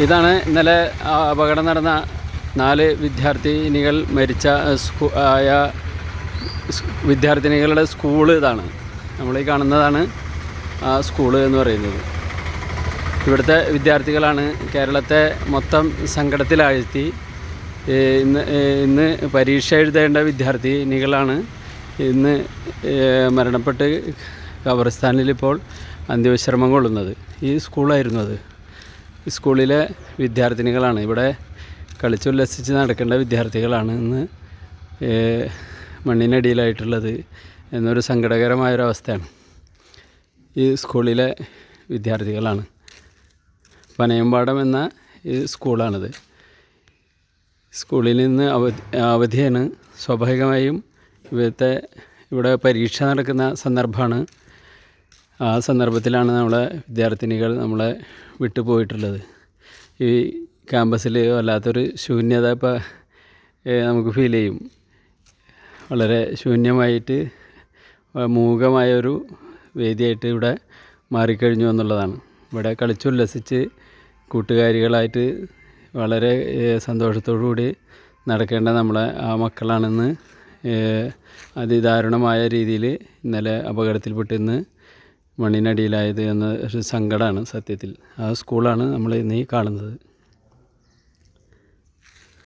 ഇതാണ് ഇന്നലെ അപകടം നടന്ന 4 വിദ്യാർത്ഥിനികൾ മരിച്ച വിദ്യാർത്ഥിനികളുടെ സ്കൂള്. ഇതാണ് നമ്മളീ കാണുന്നതാണ് ആ സ്കൂള് എന്ന് പറയുന്നത്. ഇവിടുത്തെ വിദ്യാർത്ഥികളാണ് കേരളത്തെ മൊത്തം സങ്കടത്തിലാഴ്ത്തി. ഇന്ന് പരീക്ഷ എഴുതേണ്ട വിദ്യാർത്ഥിനികളാണ് ഇന്ന് മരണപ്പെട്ട് ഖബർസ്ഥാനിലിപ്പോൾ അന്ത്യവിശ്രമം കൊള്ളുന്നത്. ഈ സ്കൂളായിരുന്നു അത്. ഈ സ്കൂളിലെ വിദ്യാർത്ഥിനികളാണ്. ഇവിടെ കളിച്ചുല്ലസിച്ച് നടക്കേണ്ട വിദ്യാർത്ഥികളാണ് ഇന്ന് മണ്ണിനടിയിലായിട്ടുള്ളത് എന്നൊരു സങ്കടകരമായൊരവസ്ഥയാണ്. ഈ സ്കൂളിലെ വിദ്യാർത്ഥികളാണ്. പനയമ്പാടം എന്ന ഈ സ്കൂളാണിത്. സ്കൂളിൽ നിന്ന് അവധിയാണ്. സ്വാഭാവികമായും ഇവിടെ പരീക്ഷ നടക്കുന്ന സന്ദർഭമാണ്. ആ സന്ദർഭത്തിലാണ് നമ്മളെ വിദ്യാർത്ഥിനികൾ നമ്മളെ വിട്ടുപോയിട്ടുള്ളത്. ഈ ക്യാമ്പസിൽ വല്ലാത്തൊരു ശൂന്യത ഇപ്പോൾ നമുക്ക് ഫീൽ ചെയ്യും. വളരെ ശൂന്യമായിട്ട് മൂകമായൊരു വേദിയായിട്ട് ഇവിടെ മാറിക്കഴിഞ്ഞു എന്നുള്ളതാണ്. ഇവിടെ കളിച്ചുല്ലസിച്ച് കൂട്ടുകാരികളായിട്ട് വളരെ സന്തോഷത്തോടു കൂടി നടക്കേണ്ട നമ്മളെ ആ മക്കളാണെന്ന് അതിദാരുണമായ രീതിയിൽ ഇന്നലെ അപകടത്തിൽപ്പെട്ട് ഇന്ന് മണ്ണിനടിയിലായത് എന്ന ഒരു സങ്കടമാണ് സത്യത്തിൽ. ആ സ്കൂളാണ് നമ്മൾ ഇന്ന് ഈ കാണുന്നത്.